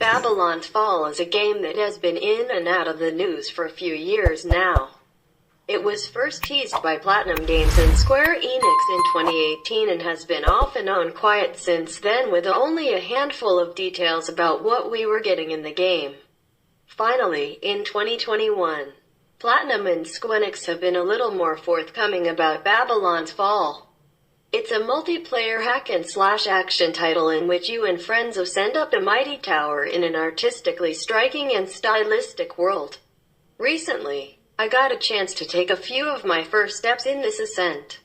Babylon's Fall is a game that has been in and out of the news for a few years now. It was first teased by PlatinumGames and Square Enix in 2018 and has been off and on quiet since then, with only a handful of details about what we were getting in the game. Finally, in 2021, Platinum and Squenix have been a little more forthcoming about Babylon's Fall. It's a multiplayer hack-and-slash action title in which you and friends ascend up a mighty tower in an artistically striking and stylistic world. Recently, I got a chance to take a few of my first steps in this ascent.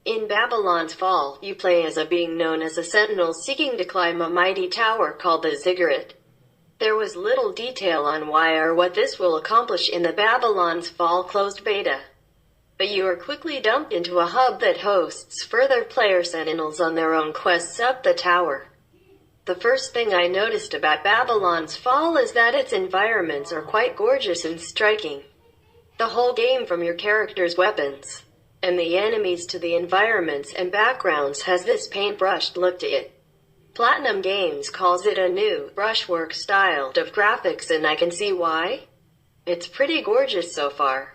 In Babylon's Fall, you play as a being known as a Sentinel seeking to climb a mighty tower called the Ziggurat. There was little detail on why or what this will accomplish in the Babylon's Fall closed beta. But you are quickly dumped into a hub that hosts further player Sentinels on their own quests up the tower. The first thing I noticed about Babylon's Fall is that its environments are quite gorgeous and striking. The whole game, from your character's weapons and the enemies to the environments and backgrounds, has this paintbrushed look to it. PlatinumGames calls it a new brushwork style of graphics, and I can see why. It's pretty gorgeous so far.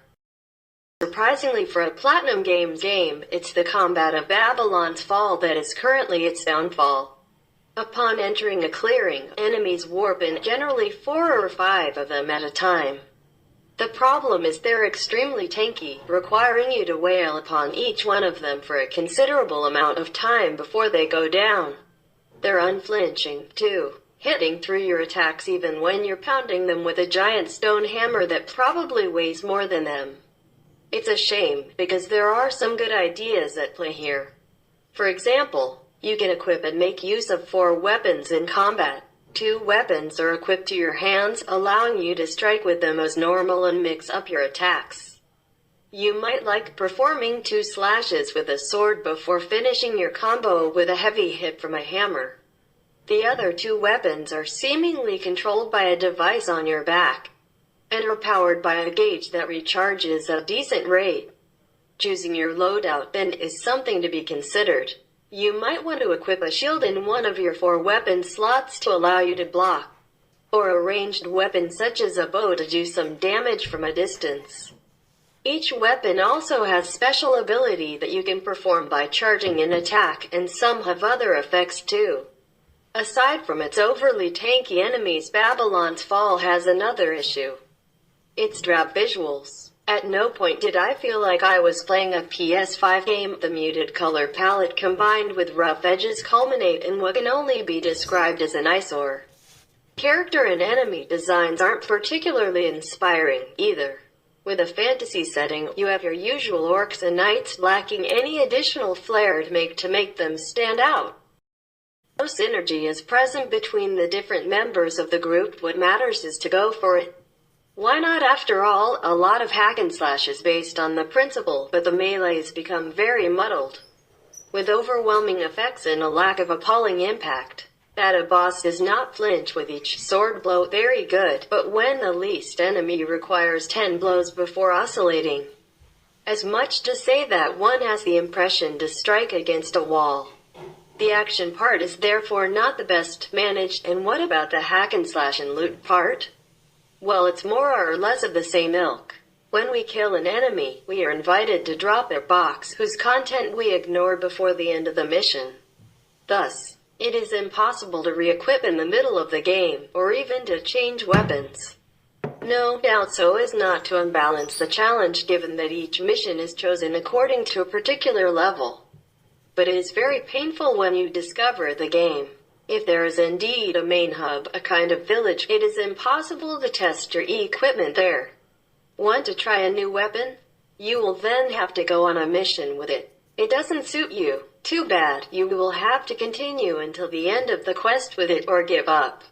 Surprisingly for a PlatinumGames game, it's the combat of Babylon's Fall that is currently its downfall. Upon entering a clearing, enemies warp in, generally 4 or 5 of them at a time. The problem is they're extremely tanky, requiring you to wail upon each one of them for a considerable amount of time before they go down. They're unflinching, too, hitting through your attacks even when you're pounding them with a giant stone hammer that probably weighs more than them. It's a shame, because there are some good ideas at play here. For example, you can equip and make use of 4 weapons in combat. 2 weapons are equipped to your hands, allowing you to strike with them as normal and mix up your attacks. You might like performing 2 slashes with a sword before finishing your combo with a heavy hit from a hammer. The other 2 weapons are seemingly controlled by a device on your back, and are powered by a gauge that recharges at a decent rate. Choosing your loadout then is something to be considered. You might want to equip a shield in one of your 4 weapon slots to allow you to block, or a ranged weapon such as a bow to do some damage from a distance. Each weapon also has special ability that you can perform by charging an attack, and some have other effects too. Aside from its overly tanky enemies, Babylon's Fall has another issue. Its drab visuals. At no point did I feel like I was playing a PS5 game. The muted color palette combined with rough edges culminate in what can only be described as an eyesore. Character and enemy designs aren't particularly inspiring, either. With a fantasy setting, you have your usual orcs and knights, lacking any additional flair to make them stand out. No synergy is present between the different members of the group. What matters is to go for it. Why not? After all, a lot of hack and slash is based on the principle, but the melees become very muddled, with overwhelming effects and a lack of appalling impact. That a boss does not flinch with each sword blow, very good, but when the least enemy requires 10 blows before oscillating. As much to say that one has the impression to strike against a wall. The action part is therefore not the best managed. And what about the hack and slash and loot part? Well, it's more or less of the same ilk. When we kill an enemy, we are invited to drop their box, whose content we ignored before the end of the mission. Thus, it is impossible to re-equip in the middle of the game, or even to change weapons. No doubt so as not to unbalance the challenge, given that each mission is chosen according to a particular level. But it is very painful when you discover the game. If there is indeed a main hub, a kind of village, it is impossible to test your equipment there. Want to try a new weapon? You will then have to go on a mission with it. It doesn't suit you. Too bad. You will have to continue until the end of the quest with it, or give up.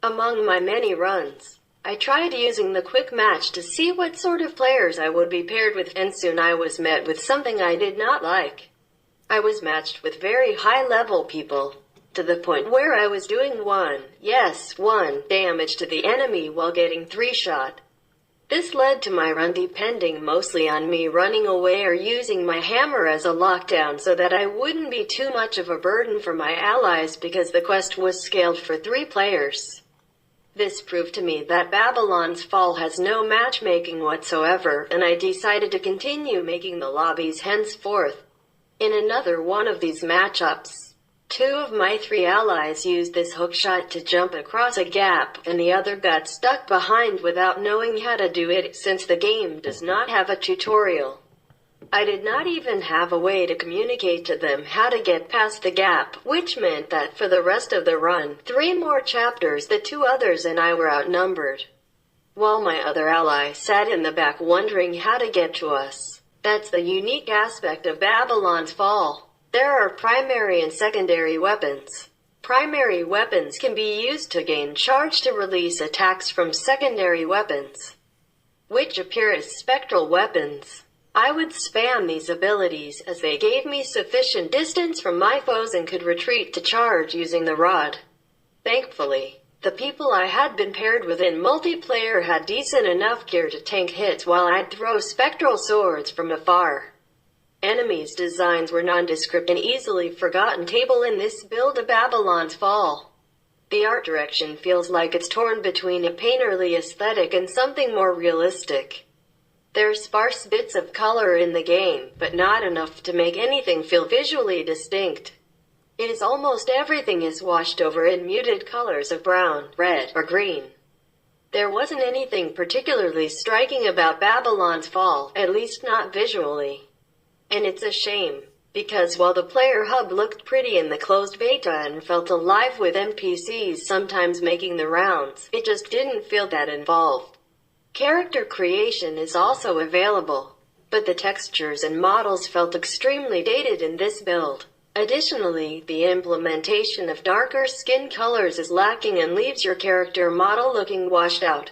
Among my many runs, I tried using the quick match to see what sort of players I would be paired with, and soon I was met with something I did not like. I was matched with very high-level people, to the point where I was doing one damage to the enemy while getting 3 shot. This led to my run depending mostly on me running away or using my hammer as a lockdown so that I wouldn't be too much of a burden for my allies, because the quest was scaled for 3 players. This proved to me that Babylon's Fall has no matchmaking whatsoever, and I decided to continue making the lobbies henceforth. In another one of these matchups, 2 of my 3 allies used this hookshot to jump across a gap, and the other got stuck behind without knowing how to do it since the game does not have a tutorial. I did not even have a way to communicate to them how to get past the gap, which meant that for the rest of the run, 3 more chapters, the 2 others and I were outnumbered, while my other ally sat in the back wondering how to get to us. That's the unique aspect of Babylon's Fall. There are primary and secondary weapons. Primary weapons can be used to gain charge to release attacks from secondary weapons, which appear as spectral weapons. I would spam these abilities as they gave me sufficient distance from my foes and could retreat to charge using the rod. Thankfully, the people I had been paired with in multiplayer had decent enough gear to tank hits while I'd throw spectral swords from afar. Enemies' designs were nondescript and easily forgotten table in this build of Babylon's Fall. The art direction feels like it's torn between a painterly aesthetic and something more realistic. There are sparse bits of color in the game, but not enough to make anything feel visually distinct. It is almost everything is washed over in muted colors of brown, red, or green. There wasn't anything particularly striking about Babylon's Fall, at least not visually. And it's a shame, because while the player hub looked pretty in the closed beta and felt alive with NPCs sometimes making the rounds, it just didn't feel that involved. Character creation is also available, but the textures and models felt extremely dated in this build. Additionally, the implementation of darker skin colors is lacking and leaves your character model looking washed out.